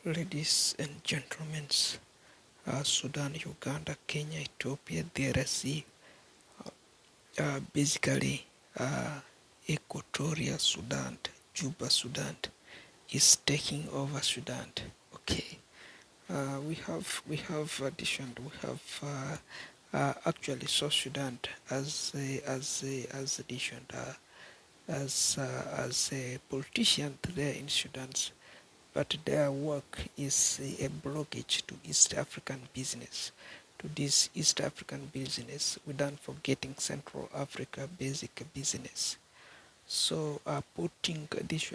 Ladies and gentlemen, Sudan, Uganda, Kenya, Ethiopia, DRC, basically Equatorial Sudan, Juba, Sudan is taking over Sudan. Okay, we have addition. We have actually South Sudan as addition as a politician there in Sudan, but their work is a blockage to East African business, to this East African business, without forgetting Central Africa basic business. So putting this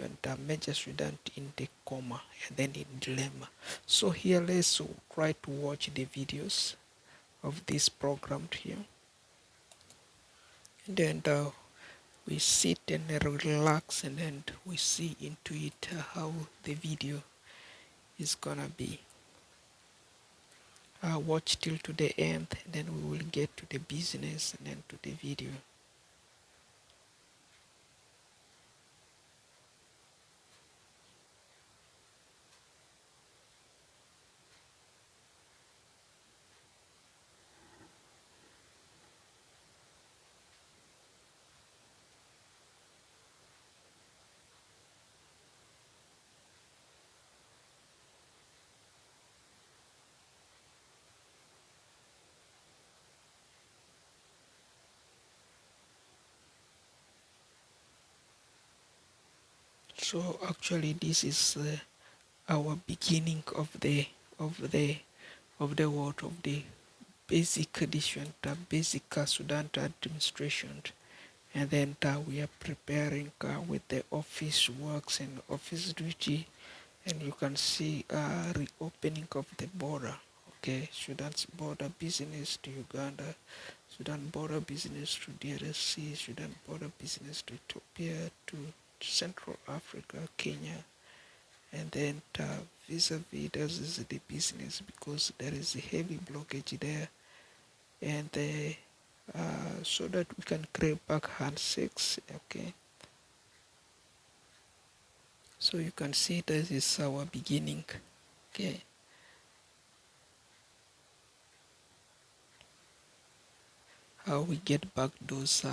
major student in the coma and then in dilemma. So here let's try to watch the videos of this program here, and then we sit and relax, and then we see into it how the video is gonna be. Watch till to the end, and then we will get to the business and then to the video. So actually this is our beginning of the world of the basic edition, the basic Sudan administration, and then we are preparing with the office works and office duty, and you can see reopening of the border. Okay, Sudan's border business to Uganda, Sudan border business to DRC, Sudan border business to Ethiopia, to Central Africa, Kenya, and then vis-a-vis this is the business because there is a heavy blockage there, and so that we can create back handshakes. Okay, so you can see this is our beginning. Okay, how we get back those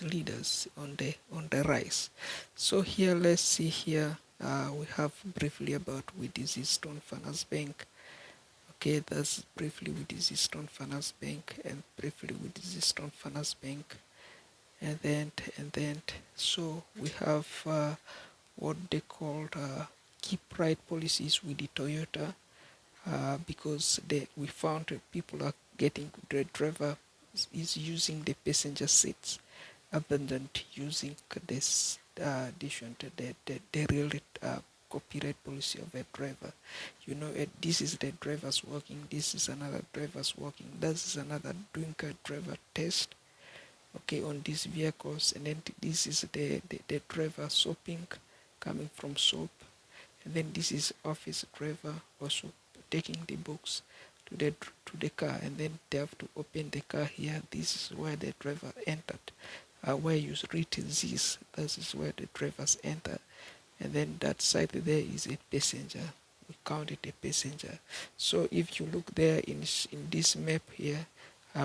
leaders on the rise. So here let's see here we have briefly about with this Stone Finance Bank. Okay, that's briefly with this Stone Finance Bank, and briefly with this Stone Finance Bank, and then so we have what they called keep right policies with the Toyota, because we found people are getting the driver is using the passenger seats other than using this the real copyright policy of a driver. You know, this is the driver's working, this is another driver's working, this is another doing a driver test, okay, on these vehicles, and then this is the driver soaping, coming from soap, and then this is office driver also taking the books to the car, and then they have to open the car here. This is where the driver entered. Where you read this is where the drivers enter, and then that side there is a passenger. We count it a passenger. So if you look there in this map here,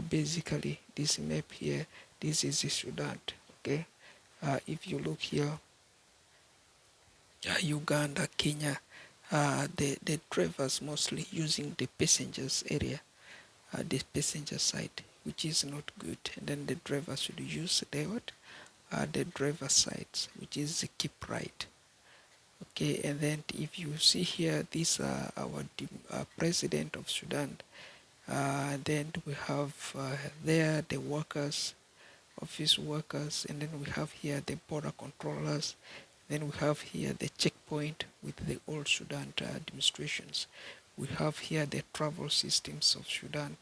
basically this map here, this is the Sudan. Okay, if you look here, Uganda, Kenya, the drivers mostly using the passengers area, the passenger side, which is not good. And then the driver should use the driver sides, which is the keep right. Okay, and then if you see here, these are our president of Sudan. Then we have there the workers, office workers, and then we have here the border controllers. Then we have here the checkpoint with the old Sudan administrations. We have here the travel systems of Sudan.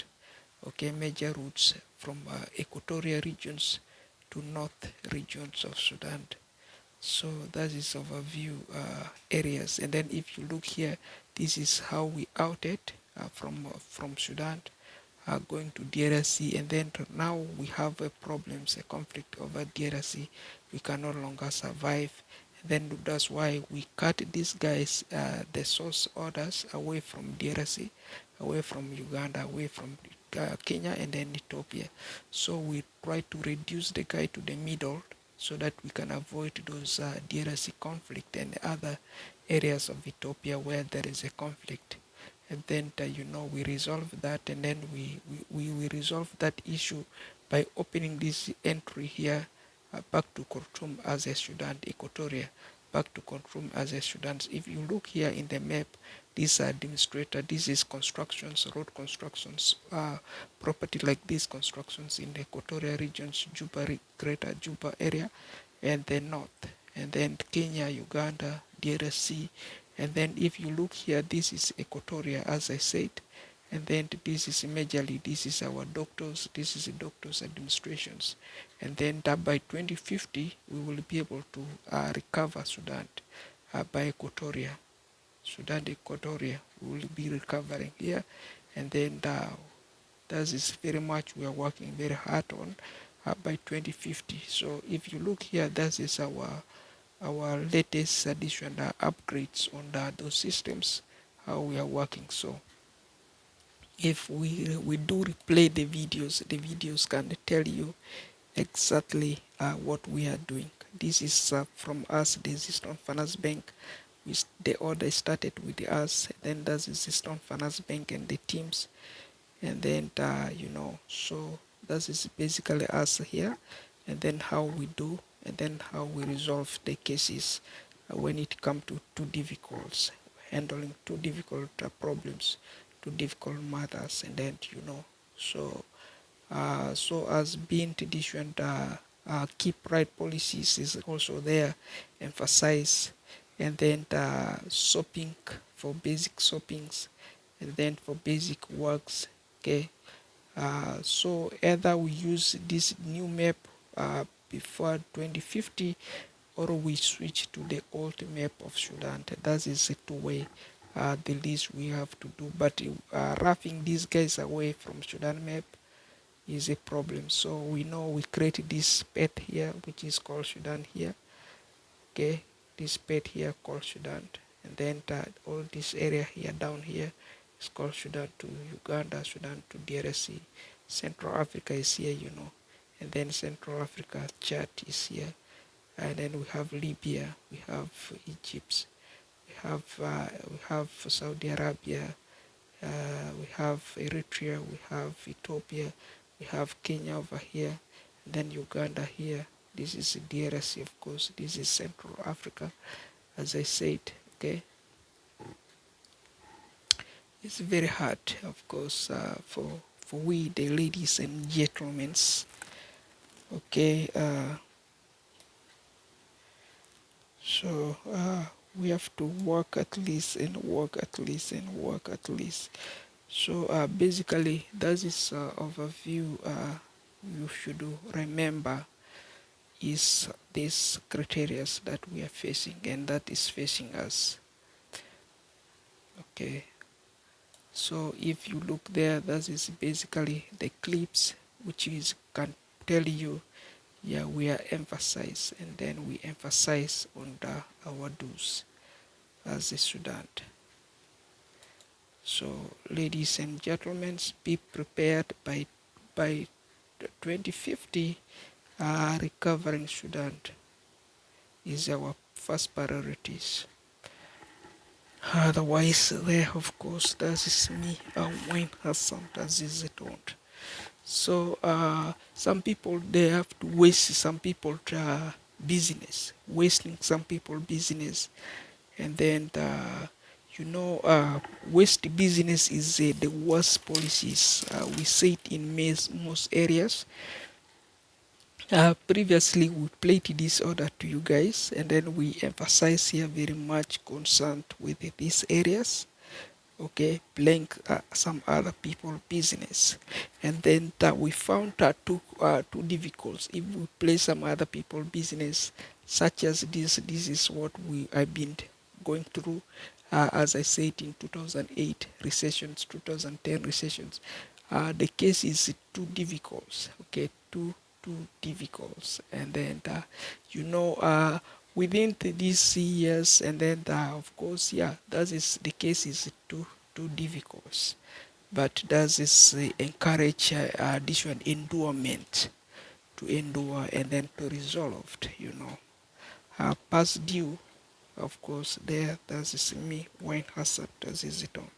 Okay, major routes from equatorial regions to north regions of Sudan. So that is overview areas. And then if you look here, this is how we outed from Sudan going to DRC, and then now we have a problems, a conflict over DRC. We can no longer survive, Then that's why we cut these guys, the source orders, away from DRC, away from Uganda, away from Kenya, and then Ethiopia. So we try to reduce the guy to the middle so that we can avoid those DRC conflict and other areas of Ethiopia where there is a conflict. And then we resolve that, and then we resolve that issue by opening this entry here, back to Khartoum as a Sudan, Equatoria, back to Khartoum as a Sudan. If you look here in the map, these are demonstrator, this is constructions, road constructions, property like these constructions in the Equatorial regions, Greater Juba area, and the north, and then Kenya, Uganda, DRC, and then if you look here, this is Equatoria, as I said, and then this is majorly, this is our doctors, this is the doctors administrations, and then that by 2050 we will be able to recover Sudan by Equatoria. Sudan Equatoria we will be recovering here, and then that is very much we are working very hard on by 2050. So if you look here, that is our latest addition, upgrades on those systems, how we are working. So if we do replay the videos can tell you exactly what we are doing. This is from us, the System Finance Bank. The order started with us, then that's the System Finance Bank and the teams, and then so that is basically us here, and then how we do, and then how we resolve the cases when it comes to too difficult, handling too difficult problems, too difficult matters, and then so as being tradition, keep right policies is also there, emphasize, and then shopping for basic shoppings, and then for basic works. Okay, so either we use this new map before 2050, or we switch to the old map of Sudan. That is a two-way, the least we have to do. But roughing these guys away from Sudan map is a problem. So we know we create this pet here, which is called Sudan here. Okay, this pet here called Sudan, and then all this area here down here is called Sudan to Uganda, Sudan to DRC. Central Africa is here, and then Central Africa Chad is here, and then we have Libya, we have Egypt, we have Saudi Arabia, we have Eritrea, we have Ethiopia, we have Kenya over here, and then Uganda here. This is DRC, of course. This is Central Africa, as I said. Okay, it's very hard, of course, for we, the ladies and gentlemen. Okay, so we have to work at least and work at least and work at least. So basically, that is overview. You should remember is these criteria that we are facing and that is facing us. Okay, so if you look there, that is basically the clips which is can tell you, yeah, we are emphasize, and then we emphasize on our do's as a student. So ladies and gentlemen, be prepared by 2050. Recovering student is our first priorities. Otherwise, there, of course, that is me, Wayne Hassan, that is it. So, some people, they have to waste some people business, wasting some people business, and then, waste business is the worst policies. We see it in most areas. Previously, we played this order to you guys, and then we emphasize here very much concerned with these areas. Okay, playing some other people business, and then we found that too difficult. If we play some other people business, such as this is what we have been going through. As I said, in 2008 recessions, 2010 recessions, the case is too difficult. Okay, too difficult, and then within these years, and then of course, yeah, that is the case is too difficult, but does this encourage additional endurement to endure and then to resolve, past due, of course, there, that is me when Hassan does his it on.